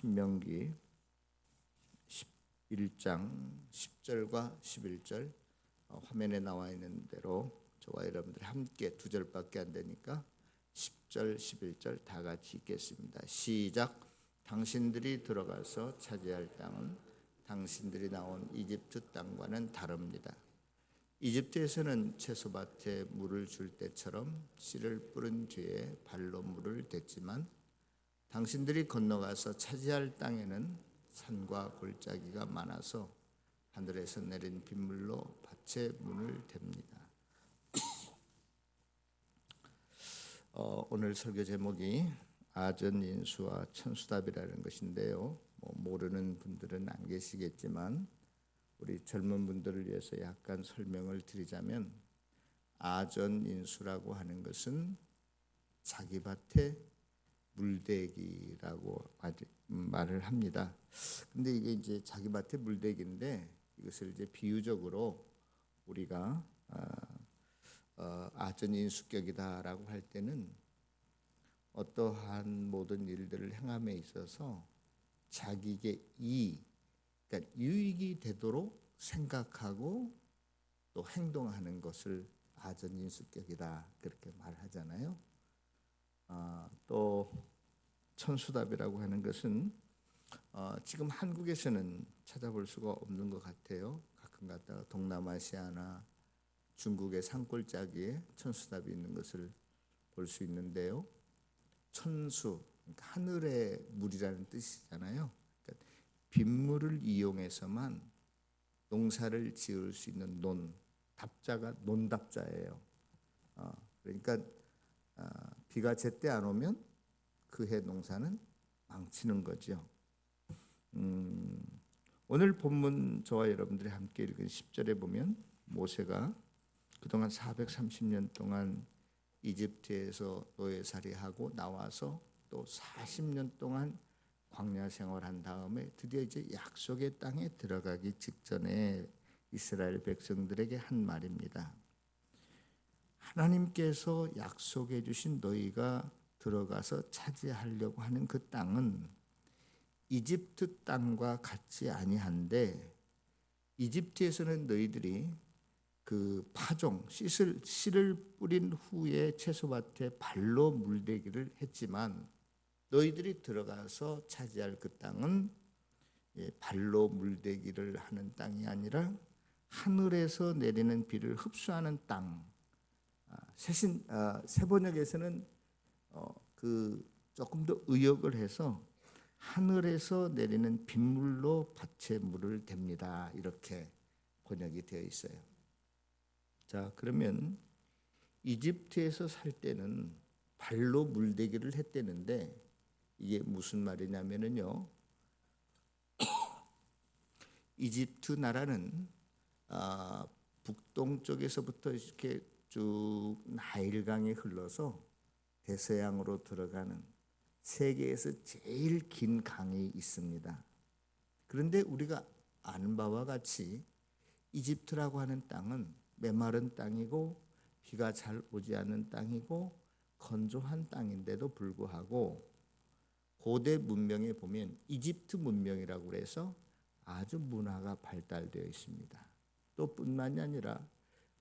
신명기 11장 10절과 11절 화면에 나와 있는 대로 저와 여러분들이 함께 두 절밖에 안 되니까 10절, 11절 다 같이 읽겠습니다. 시작. 당신들이 들어가서 차지할 땅은 당신들이 나온 이집트 땅과는 다릅니다. 이집트에서는 채소밭에 물을 줄 때처럼 씨를 뿌린 뒤에 발로 물을 댔지만 당신들이 건너가서 차지할 땅에는 산과 골짜기가 많아서 하늘에서 내린 빗물로 밭에 문을 댑니다. 오늘 설교 제목이 아전인수와 천수답이라는 것인데요. 모르는 분들은 안 계시겠지만 우리 젊은 분들을 위해서 약간 설명을 드리자면 아전인수라고 하는 것은 자기 밭에 물대기라고 말을 합니다. 근데 이게 이제 자기 밭에 물대기인데 이것을 이제 비유적으로 우리가 아전인수격이다라고 할 때는 어떠한 모든 일들을 행함에 있어서 자기에게 그러니까 유익이 되도록 생각하고 또 행동하는 것을 아전인수격이다 그렇게 말하잖아요. 또 천수답이라고 하는 것은 지금 한국에서는 찾아볼 수가 없는 것 같아요. 가끔 갔다가 동남아시아나 중국의 산골짜기에 천수답이 있는 것을 볼 수 있는데요. 천수, 그러니까 하늘의 물이라는 뜻이잖아요. 그러니까 빗물을 이용해서만 농사를 지을 수 있는 답자가 논답자예요. 그러니까 비가 제때 안 오면 그 해 농사는 망치는 거죠. 오늘 본문 저와 여러분들이 함께 읽은 10절에 보면 모세가 그동안 430년 동안 이집트에서 노예살이하고 나와서 또 40년 동안 광야 생활한 다음에 드디어 이제 약속의 땅에 들어가기 직전에 이스라엘 백성들에게 한 말입니다. 하나님께서 약속해 주신 너희가 들어가서 차지하려고 하는 그 땅은 이집트 땅과 같지 아니한데 이집트에서는 너희들이 그 파종, 씨를 뿌린 후에 채소밭에 발로 물대기를 했지만 너희들이 들어가서 차지할 그 땅은 발로 물대기를 하는 땅이 아니라 하늘에서 내리는 비를 흡수하는 땅. 새 번역에서는 조금 더 의역을 해서 하늘에서 내리는 빗물로 밭에 물을 댑니다. 이렇게 번역이 되어 있어요. 자, 그러면 이집트에서 살 때는 발로 물대기를 했대는데 이게 무슨 말이냐면요. 이집트 나라는 북동쪽에서부터 이렇게 쭉 나일강이 흘러서 대서양으로 들어가는 세계에서 제일 긴 강이 있습니다. 그런데 우리가 아는 바와 같이 이집트라고 하는 땅은 메마른 땅이고 비가 잘 오지 않는 땅이고 건조한 땅인데도 불구하고 고대 문명에 보면 이집트 문명이라고 해서 아주 문화가 발달되어 있습니다. 또 뿐만이 아니라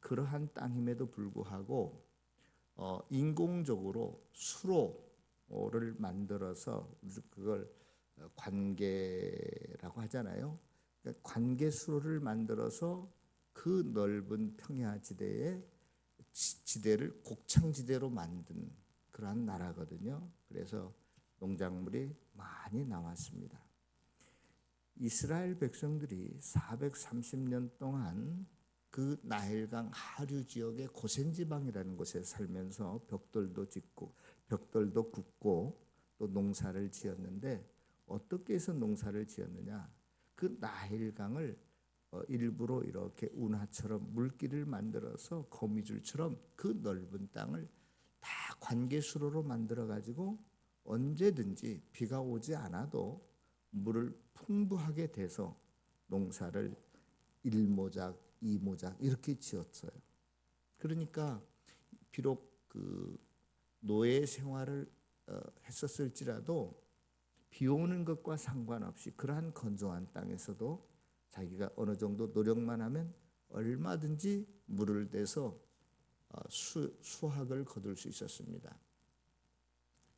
그러한 땅임에도 불구하고 인공적으로 수로를 만들어서 그걸 관계라고 하잖아요. 그러니까 관계 수로를 만들어서 그 넓은 평야 지대를 곡창지대로 만든 그러한 나라거든요. 그래서 농작물이 많이 나왔습니다. 이스라엘 백성들이 430년 동안 그 나일강 하류 지역의 고센지방이라는 곳에 살면서 벽돌도 굽고 또 농사를 지었는데 어떻게 해서 농사를 지었느냐? 그 나일강을 일부러 이렇게 운하처럼 물길을 만들어서 거미줄처럼 그 넓은 땅을 다 관계수로로 만들어 가지고 언제든지 비가 오지 않아도 물을 풍부하게 대서 농사를 1모작, 2모작 이렇게 지었어요. 그러니까 비록 그 노예 생활을 했었을지라도 비 오는 것과 상관없이 그러한 건조한 땅에서도 자기가 어느 정도 노력만 하면 얼마든지 물을 대서 수확을 거둘 수 있었습니다.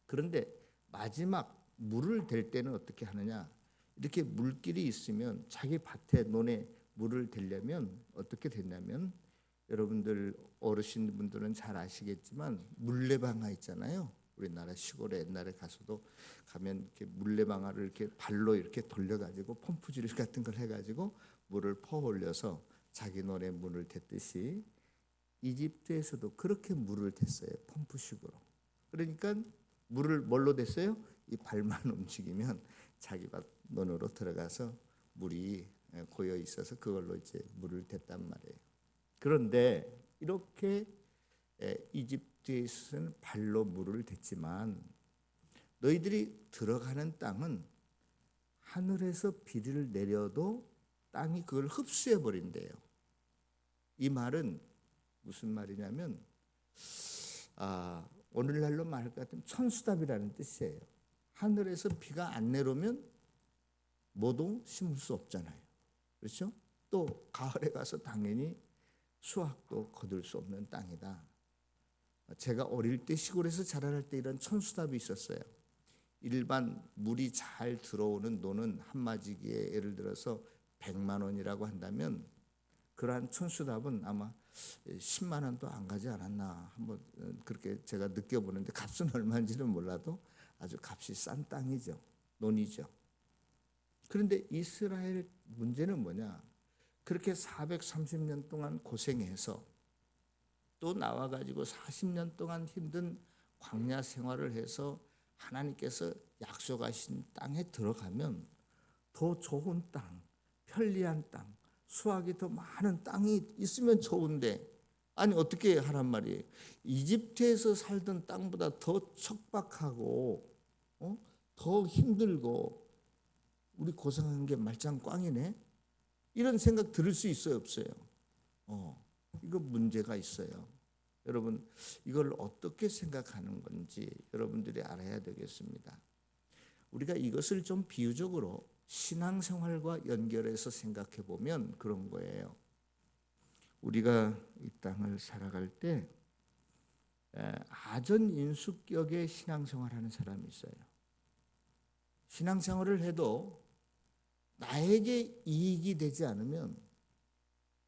그런데 마지막 물을 댈 때는 어떻게 하느냐? 이렇게 물길이 있으면 자기 밭에 논에 물을 대려면 어떻게 됐냐면, 여러분들 어르신분들은 잘 아시겠지만 물레방아 있잖아요. 우리나라 시골에 옛날에 가면 이렇게 물레방아를 이렇게 발로 이렇게 돌려가지고 펌프질 같은 걸 해가지고 물을 퍼올려서 자기 논에 물을 댔듯이 이집트에서도 그렇게 물을 댔어요. 펌프식으로. 그러니까 물을 뭘로 댔어요? 이 발만 움직이면 자기 밭 논으로 들어가서 물이 고여 있어서 그걸로 이제 물을 댔단 말이에요. 그런데 이렇게 이집트에서는 발로 물을 댔지만 너희들이 들어가는 땅은 하늘에서 비를 내려도 땅이 그걸 흡수해 버린대요. 이 말은 무슨 말이냐면 오늘날로 말할 것 같으면 천수답이라는 뜻이에요. 하늘에서 비가 안 내려오면 뭐도 심을 수 없잖아요. 그렇죠? 또 가을에 가서 당연히 수확도 거둘 수 없는 땅이다. 제가 어릴 때 시골에서 자랄 때 이런 천수답이 있었어요. 일반 물이 잘 들어오는 논은 한 마지기에 예를 들어서 100만 원이라고 한다면 그러한 천수답은 아마 10만 원도 안 가지 않았나 한번 그렇게 제가 느껴보는데, 값은 얼마인지는 몰라도 아주 값이 싼 땅이죠. 논이죠. 그런데 이스라엘 문제는 뭐냐? 그렇게 430년 동안 고생해서 또 나와가지고 40년 동안 힘든 광야 생활을 해서 하나님께서 약속하신 땅에 들어가면 더 좋은 땅, 편리한 땅, 수확이 더 많은 땅이 있으면 좋은데, 아니 어떻게 하란 말이에요? 이집트에서 살던 땅보다 더 척박하고 더 힘들고 우리 고생한 게 말짱 꽝이네? 이런 생각 들을 수 있어요, 없어요? 이거 문제가 있어요. 여러분, 이걸 어떻게 생각하는 건지 여러분들이 알아야 되겠습니다. 우리가 이것을 좀 비유적으로 신앙생활과 연결해서 생각해 보면 그런 거예요. 우리가 이 땅을 살아갈 때 아전인수격의 신앙생활하는 사람이 있어요. 신앙생활을 해도 나에게 이익이 되지 않으면,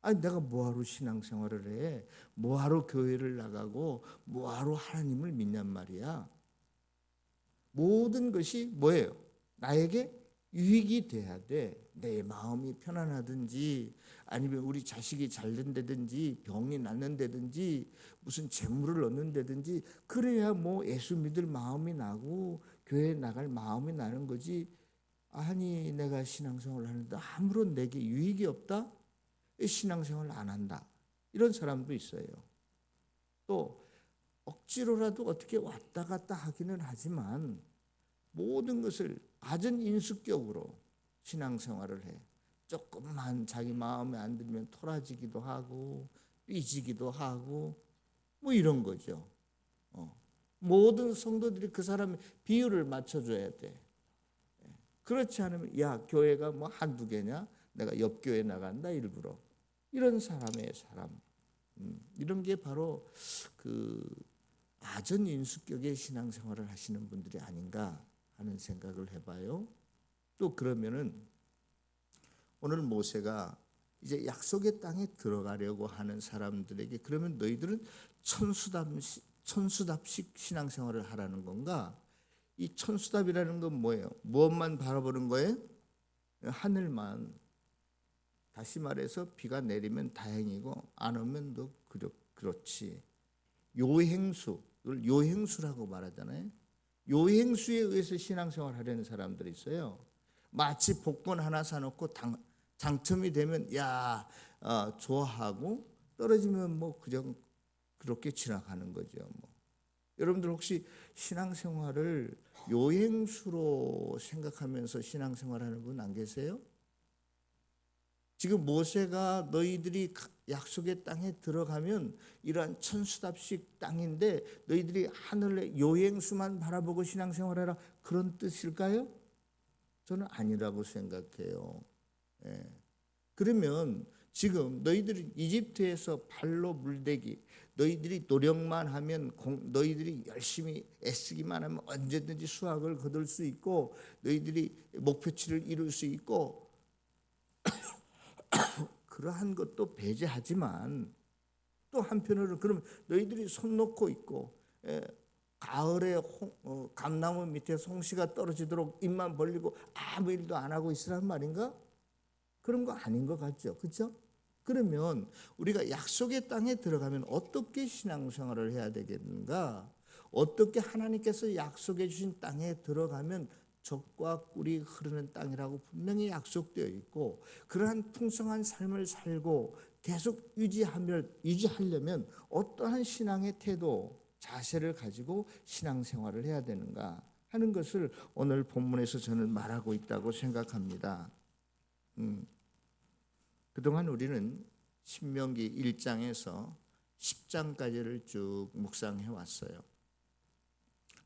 아니 내가 뭐하러 신앙생활을 해? 뭐하러 교회를 나가고 뭐하러 하나님을 믿냔 말이야. 모든 것이 뭐예요? 나에게 유익이 돼야 돼. 내 마음이 편안하든지 아니면 우리 자식이 잘 된다든지 병이 낫는다든지 무슨 재물을 얻는다든지 그래야 뭐 예수 믿을 마음이 나고 교회 나갈 마음이 나는 거지. 아니 내가 신앙생활을 하는데 아무런 내게 유익이 없다? 신앙생활을 안 한다. 이런 사람도 있어요. 또 억지로라도 어떻게 왔다 갔다 하기는 하지만 모든 것을 아전인수격으로 신앙생활을 해. 조금만 자기 마음에 안 들면 토라지기도 하고 삐지기도 하고 뭐 이런 거죠. 모든 성도들이 그 사람의 비율을 맞춰줘야 돼. 그렇지 않으면 야 교회가 뭐 한두 개냐? 내가 옆 교회 나간다 일부러. 이런 사람의 사람. 이런 게 바로 그 아전인수격의 신앙생활을 하시는 분들이 아닌가 하는 생각을 해봐요. 또 그러면은 오늘 모세가 이제 약속의 땅에 들어가려고 하는 사람들에게 그러면 너희들은 천수답식 신앙생활을 하라는 건가? 이 천수답이라는 건 뭐예요? 무엇만 바라보는 거예요? 하늘만. 다시 말해서 비가 내리면 다행이고 안 오면 너 그렇지. 요행수, 이걸 요행수라고 말하잖아요. 요행수에 의해서 신앙생활 하려는 사람들이 있어요. 마치 복권 하나 사놓고 당첨이 되면 좋아하고 떨어지면 뭐 그냥 그렇게 지나가는 거죠. 뭐. 여러분들 혹시 신앙생활을 요행수로 생각하면서 신앙생활하는 분 안 계세요? 지금 모세가 너희들이 약속의 땅에 들어가면 이러한 천수답식 땅인데 너희들이 하늘의 요행수만 바라보고 신앙생활하라, 그런 뜻일까요? 저는 아니라고 생각해요. 예. 그러면 지금 너희들이 이집트에서 발로 물대기, 너희들이 노력만 하면, 너희들이 열심히 애쓰기만 하면 언제든지 수확을 거둘 수 있고, 너희들이 목표치를 이룰 수 있고, 그러한 것도 배제하지만 또 한편으로 그럼 너희들이 손 놓고 있고, 가을에 감나무 밑에 송씨가 떨어지도록 입만 벌리고 아무 일도 안 하고 있으란 말인가? 그런 거 아닌 것 같죠, 그렇죠? 그러면 우리가 약속의 땅에 들어가면 어떻게 신앙생활을 해야 되겠는가? 어떻게 하나님께서 약속해 주신 땅에 들어가면 젖과 꿀이 흐르는 땅이라고 분명히 약속되어 있고, 그러한 풍성한 삶을 살고 계속 유지하려면 어떠한 신앙의 태도, 자세를 가지고 신앙생활을 해야 되는가 하는 것을 오늘 본문에서 저는 말하고 있다고 생각합니다. 그동안 우리는 신명기 1장에서 10장까지를 쭉 묵상해 왔어요.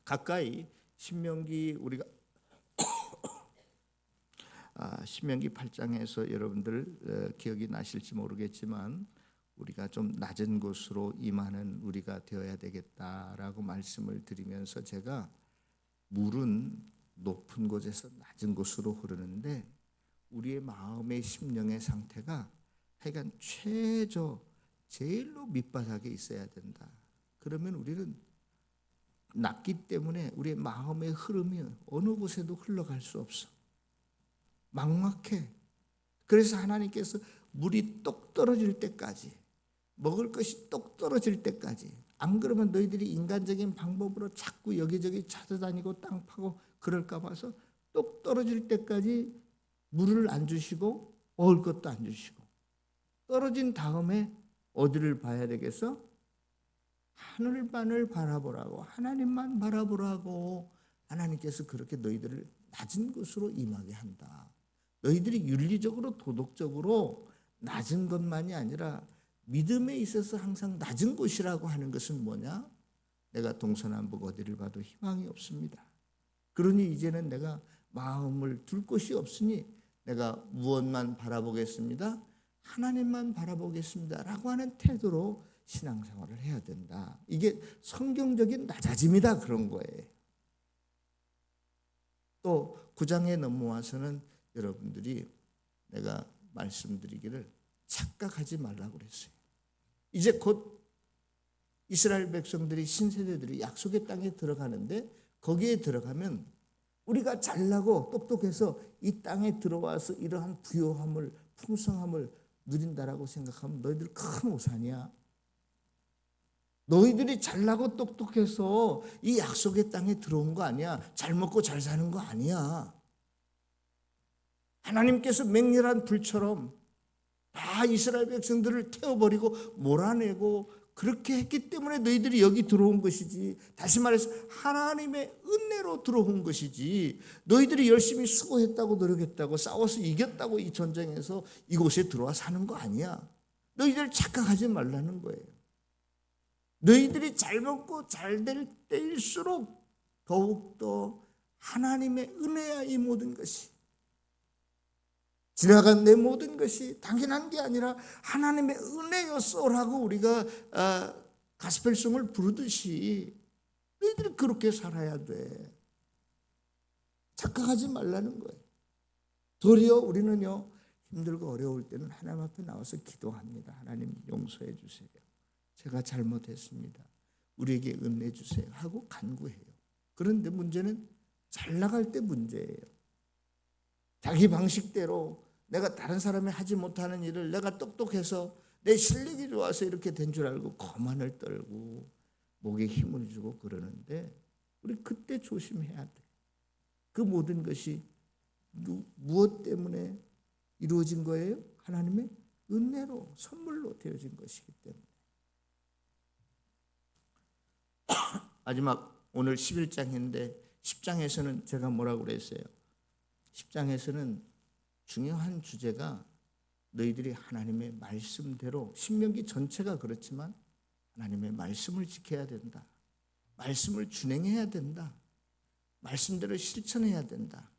가까이 신명기 우리가 신명기 8장에서 여러분들 기억이 나실지 모르겠지만 우리가 좀 낮은 곳으로 임하는 우리가 되어야 되겠다라고 말씀을 드리면서 제가 물은 높은 곳에서 낮은 곳으로 흐르는데 우리의 마음의 심령의 상태가 하여간 제일로 밑바닥에 있어야 된다. 그러면 우리는 낮기 때문에 우리의 마음의 흐름이 어느 곳에도 흘러갈 수 없어. 막막해. 그래서 하나님께서 물이 똑 떨어질 때까지, 먹을 것이 똑 떨어질 때까지, 안 그러면 너희들이 인간적인 방법으로 자꾸 여기저기 찾아다니고 땅 파고 그럴까 봐서 똑 떨어질 때까지 물을 안 주시고 먹을 것도 안 주시고, 떨어진 다음에 어디를 봐야 되겠어? 하늘만을 바라보라고, 하나님만 바라보라고. 하나님께서 그렇게 너희들을 낮은 곳으로 임하게 한다. 너희들이 윤리적으로 도덕적으로 낮은 것만이 아니라 믿음에 있어서 항상 낮은 곳이라고 하는 것은 뭐냐? 내가 동서남북 어디를 봐도 희망이 없습니다. 그러니 이제는 내가 마음을 둘 곳이 없으니 내가 무엇만 바라보겠습니다? 하나님만 바라보겠습니다 라고 하는 태도로 신앙생활을 해야 된다. 이게 성경적인 낮아짐이다, 그런 거예요. 또 9장에 넘어와서는 여러분들이 내가 말씀드리기를 착각하지 말라고 그랬어요. 이제 곧 이스라엘 백성들이, 신세대들이 약속의 땅에 들어가는데, 거기에 들어가면 우리가 잘나고 똑똑해서 이 땅에 들어와서 이러한 부요함을, 풍성함을 누린다라고 생각하면 너희들 큰 오산이야. 너희들이 잘나고 똑똑해서 이 약속의 땅에 들어온 거 아니야. 잘 먹고 잘 사는 거 아니야. 하나님께서 맹렬한 불처럼 다 이스라엘 백성들을 태워버리고 몰아내고 그렇게 했기 때문에 너희들이 여기 들어온 것이지, 다시 말해서 하나님의 은혜로 들어온 것이지, 너희들이 열심히 수고했다고 노력했다고 싸워서 이겼다고 이 전쟁에서 이곳에 들어와 사는 거 아니야. 너희들 착각하지 말라는 거예요. 너희들이 잘 먹고 잘 될 때일수록 더욱더 하나님의 은혜야. 이 모든 것이 지나간 내 모든 것이 당연한 게 아니라 하나님의 은혜였어라고 우리가 가스펠송을 부르듯이 너희들이 그렇게 살아야 돼. 착각하지 말라는 거예요. 도리어 우리는요, 힘들고 어려울 때는 하나님 앞에 나와서 기도합니다. 하나님 용서해 주세요. 제가 잘못했습니다. 우리에게 은혜 주세요 하고 간구해요. 그런데 문제는 잘 나갈 때 문제예요. 자기 방식대로 내가 다른 사람이 하지 못하는 일을 내가 똑똑해서 내 실력이 좋아서 이렇게 된 줄 알고 거만을 떨고 목에 힘을 주고 그러는데, 우리 그때 조심해야 돼. 그 모든 것이 무엇 때문에 이루어진 거예요? 하나님의 은혜로, 선물로 되어진 것이기 때문에. 마지막 오늘 11장인데 10장에서는 제가 뭐라고 그랬어요? 10장에서는 중요한 주제가 너희들이 하나님의 말씀대로, 신명기 전체가 그렇지만 하나님의 말씀을 지켜야 된다. 말씀을 준행해야 된다. 말씀대로 실천해야 된다.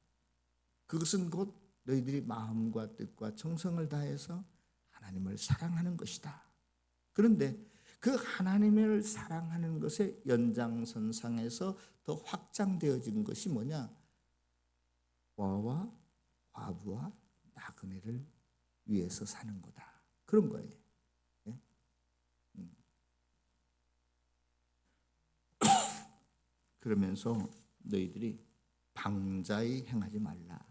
그것은 곧 너희들이 마음과 뜻과 정성을 다해서 하나님을 사랑하는 것이다. 그런데 그 하나님을 사랑하는 것의 연장선상에서 더 확장되어진 것이 뭐냐? 고아와 과부와 나그네를 위해서 사는 거다. 그런 거예요. 예? 그러면서 너희들이 방자히 행하지 말라.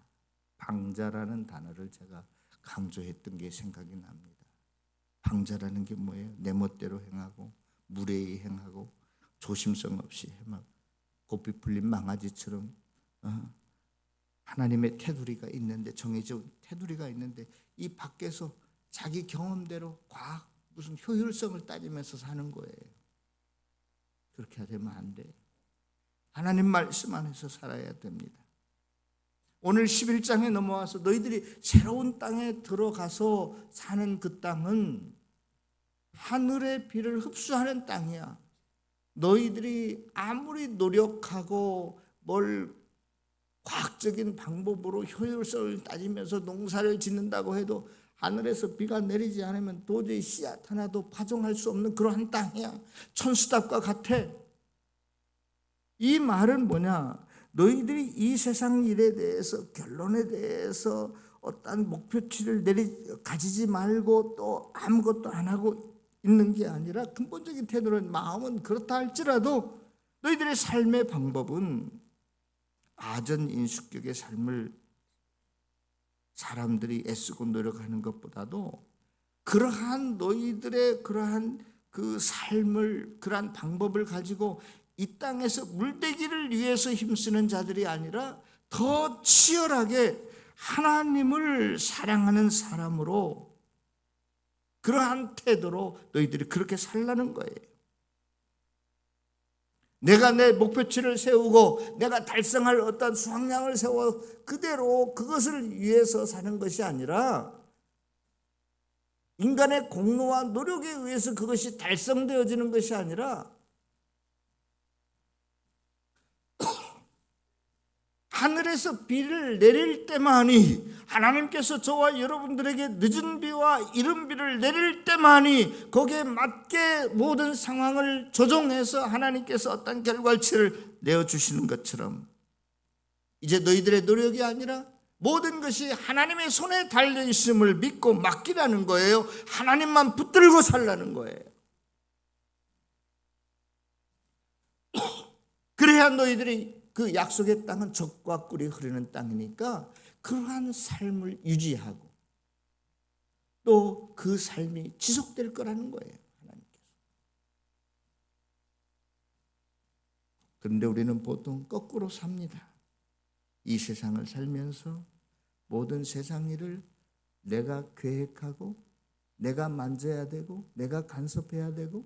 방자라는 단어를 제가 강조했던 게 생각이 납니다. 방자라는 게 뭐예요? 내 멋대로 행하고 무례히 행하고 조심성 없이 행하고 고삐 풀린 망아지처럼 하나님의 테두리가 있는데, 정해진 테두리가 있는데 이 밖에서 자기 경험대로 과학 무슨 효율성을 따지면서 사는 거예요. 그렇게 되면 안 돼요. 하나님 말씀 안에서 살아야 됩니다. 오늘 11장에 넘어와서 너희들이 새로운 땅에 들어가서 사는 그 땅은 하늘의 비를 흡수하는 땅이야. 너희들이 아무리 노력하고 뭘 과학적인 방법으로 효율성을 따지면서 농사를 짓는다고 해도 하늘에서 비가 내리지 않으면 도저히 씨앗 하나도 파종할 수 없는 그러한 땅이야. 천수답과 같아. 이 말은 뭐냐? 너희들이 이 세상 일에 대해서, 결론에 대해서 어떤 목표치를 가지지 말고 또 아무것도 안 하고 있는 게 아니라, 근본적인 태도는, 마음은 그렇다 할지라도 너희들의 삶의 방법은 아전인수격의 삶을 사람들이 애쓰고 노력하는 것보다도 그러한 너희들의 그러한 그 삶을, 그러한 방법을 가지고 이 땅에서 물대기를 위해서 힘쓰는 자들이 아니라 더 치열하게 하나님을 사랑하는 사람으로, 그러한 태도로 너희들이 그렇게 살라는 거예요. 내가 내 목표치를 세우고 내가 달성할 어떤 수확량을 세워 그대로 그것을 위해서 사는 것이 아니라, 인간의 공로와 노력에 의해서 그것이 달성되어지는 것이 아니라, 하늘에서 비를 내릴 때만이, 하나님께서 저와 여러분들에게 늦은 비와 이른 비를 내릴 때만이 거기에 맞게 모든 상황을 조정해서 하나님께서 어떤 결과치를 내어주시는 것처럼, 이제 너희들의 노력이 아니라 모든 것이 하나님의 손에 달려있음을 믿고 맡기라는 거예요. 하나님만 붙들고 살라는 거예요. 그래야 너희들이, 그 약속의 땅은 젖과 꿀이 흐르는 땅이니까 그러한 삶을 유지하고 또 그 삶이 지속될 거라는 거예요, 하나님께서. 그런데 우리는 보통 거꾸로 삽니다. 이 세상을 살면서 모든 세상 일을 내가 계획하고 내가 만져야 되고 내가 간섭해야 되고,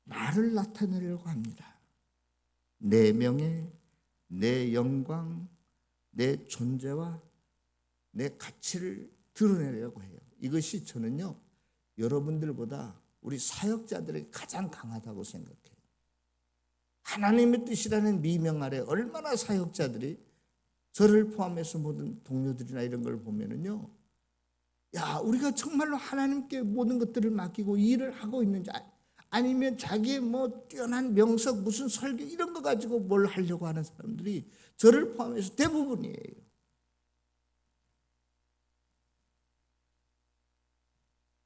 나를 나타내려고 합니다. 내 명예, 내 영광, 내 존재와 내 가치를 드러내려고 해요. 이것이 저는요, 여러분들보다 우리 사역자들이 가장 강하다고 생각해요. 하나님의 뜻이라는 미명 아래 얼마나 사역자들이, 저를 포함해서 모든 동료들이나 이런 걸 보면은요, 야, 우리가 정말로 하나님께 모든 것들을 맡기고 일을 하고 있는지, 아니면 자기의 뭐 뛰어난 명석, 무슨 설교 이런 거 가지고 뭘 하려고 하는 사람들이 저를 포함해서 대부분이에요.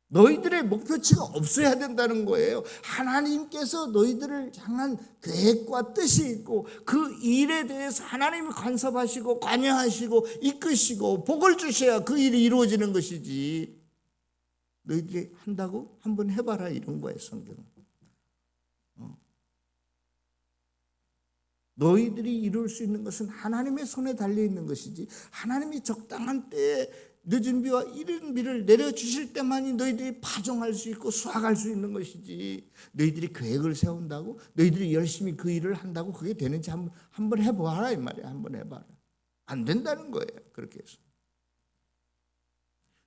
너희들의 목표치가 없어야 된다는 거예요. 하나님께서 너희들을 향한 계획과 뜻이 있고 그 일에 대해서 하나님이 간섭하시고 관여하시고 이끄시고 복을 주셔야 그 일이 이루어지는 것이지, 너희들이 한다고 한번 해봐라 이런 거예요, 성경은. 너희들이 이룰 수 있는 것은 하나님의 손에 달려있는 것이지, 하나님이 적당한 때에 늦은 비와 이른 비를 내려주실 때만이 너희들이 파종할 수 있고 수확할 수 있는 것이지, 너희들이 계획을 세운다고, 너희들이 열심히 그 일을 한다고 그게 되는지 한번 해봐라 이 말이야. 한번 해봐라. 안 된다는 거예요. 그렇게 해서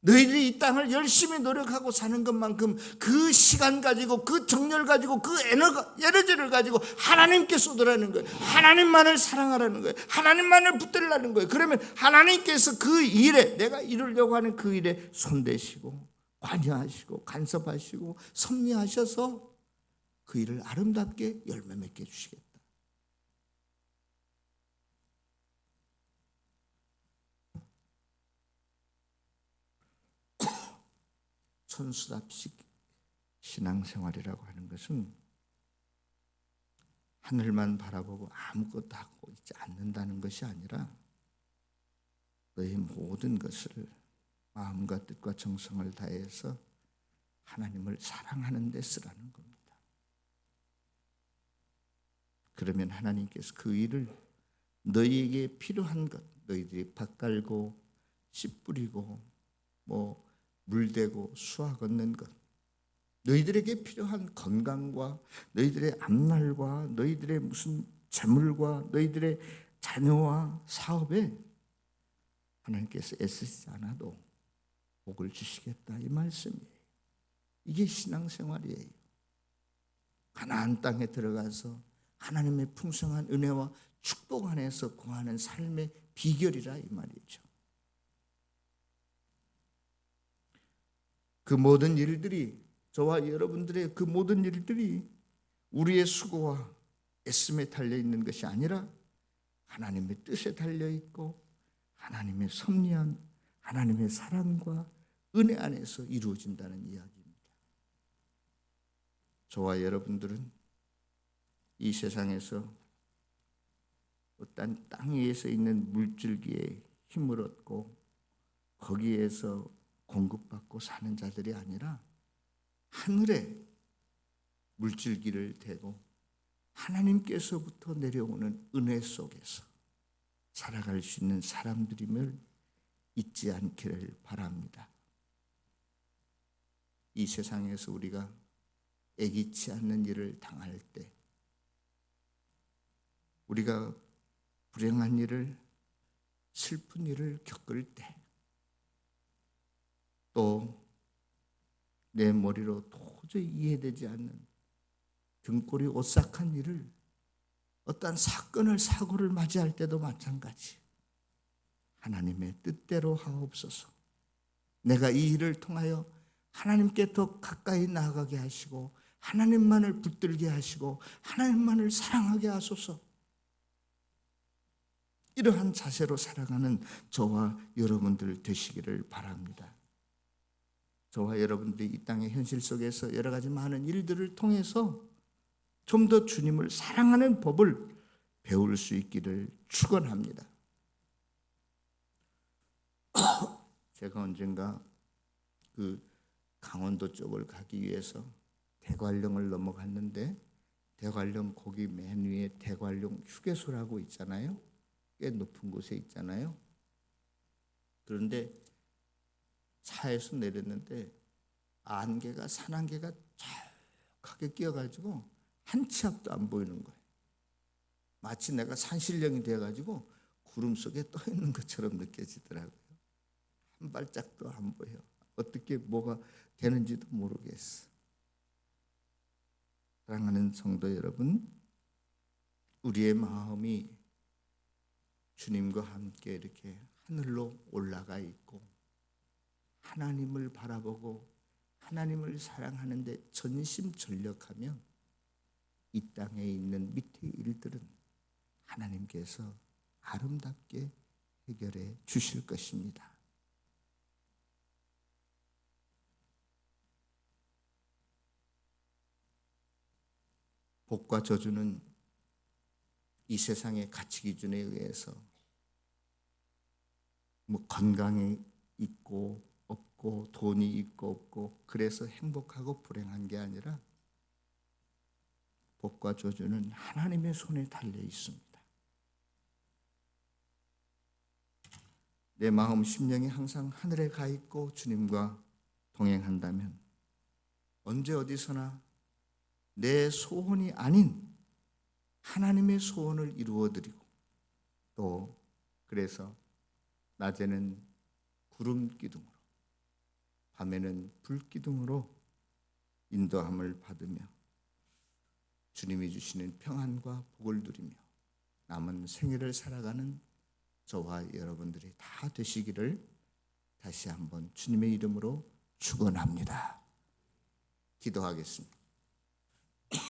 너희들이 이 땅을 열심히 노력하고 사는 것만큼 그 시간 가지고 그 정열 가지고 그 에너지를 가지고 하나님께 쏟으라는 거예요. 하나님만을 사랑하라는 거예요. 하나님만을 붙들라는 거예요. 그러면 하나님께서 그 일에, 내가 이루려고 하는 그 일에 손대시고 관여하시고 간섭하시고 섭리하셔서 그 일을 아름답게 열매 맺게 해주시겠다. 천수답식 신앙생활이라고 하는 것은 하늘만 바라보고 아무것도 하고 있지 않는다는 것이 아니라 너의 모든 것을 마음과 뜻과 정성을 다해서 하나님을 사랑하는 데 쓰라는 겁니다. 그러면 하나님께서 그 일을 너희에게 필요한 것, 너희들이 밭 갈고 씨 뿌리고 물대고 수확 얻는 것, 너희들에게 필요한 건강과 너희들의 앞날과 너희들의 무슨 재물과 너희들의 자녀와 사업에 하나님께서 애쓰지 않아도 복을 주시겠다, 이 말씀이에요. 이게 신앙생활이에요. 가나안 땅에 들어가서 하나님의 풍성한 은혜와 축복 안에서 거하는 삶의 비결이라 이 말이죠. 그 모든 일들이, 저와 여러분들의 그 모든 일들이 우리의 수고와 애씀에 달려있는 것이 아니라 하나님의 뜻에 달려있고 하나님의 섭리한 하나님의 사랑과 은혜 안에서 이루어진다는 이야기입니다. 저와 여러분들은 이 세상에서 어떤 땅 위에서 있는 물줄기에 힘을 얻고 거기에서 공급받고 사는 자들이 아니라 하늘에 물줄기를 대고 하나님께서부터 내려오는 은혜 속에서 살아갈 수 있는 사람들임을 잊지 않기를 바랍니다. 이 세상에서 우리가 애기치 않는 일을 당할 때, 우리가 불행한 일을, 슬픈 일을 겪을 때, 또 내 머리로 도저히 이해되지 않는 등골이 오싹한 일을, 어떠한 사고를 맞이할 때도 마찬가지. 하나님의 뜻대로 하옵소서. 내가 이 일을 통하여 하나님께 더 가까이 나아가게 하시고 하나님만을 붙들게 하시고 하나님만을 사랑하게 하소서. 이러한 자세로 살아가는 저와 여러분들 되시기를 바랍니다. 저와 여러분들이 이 땅의 현실 속에서 여러 가지 많은 일들을 통해서 좀 더 주님을 사랑하는 법을 배울 수 있기를 축원합니다. 제가 언젠가 그 강원도 쪽을 가기 위해서 대관령을 넘어갔는데, 대관령 거기 맨 위에 대관령 휴게소라고 있잖아요. 꽤 높은 곳에 있잖아요. 그런데 차에서 내렸는데 안개가, 산안개가 쫙하게 끼어가지고 한 치 앞도 안 보이는 거예요. 마치 내가 산신령이 되어가지고 구름 속에 떠 있는 것처럼 느껴지더라고요. 한 발짝도 안 보여. 어떻게 뭐가 되는지도 모르겠어. 사랑하는 성도 여러분, 우리의 마음이 주님과 함께 이렇게 하늘로 올라가 있고 하나님을 바라보고 하나님을 사랑하는데 전심전력하면 이 땅에 있는 밑에 일들은 하나님께서 아름답게 해결해 주실 것입니다. 복과 저주는 이 세상의 가치 기준에 의해서 건강이 있고 없고 돈이 있고 없고 그래서 행복하고 불행한 게 아니라 복과 저주는 하나님의 손에 달려 있습니다. 내 마음 심령이 항상 하늘에 가 있고 주님과 동행한다면 언제 어디서나 내 소원이 아닌 하나님의 소원을 이루어드리고, 또 그래서 낮에는 구름 기둥으로 밤에는 불기둥으로 인도함을 받으며 주님이 주시는 평안과 복을 누리며 남은 생애를 살아가는 저와 여러분들이 다 되시기를 다시 한번 주님의 이름으로 축원합니다. 기도하겠습니다.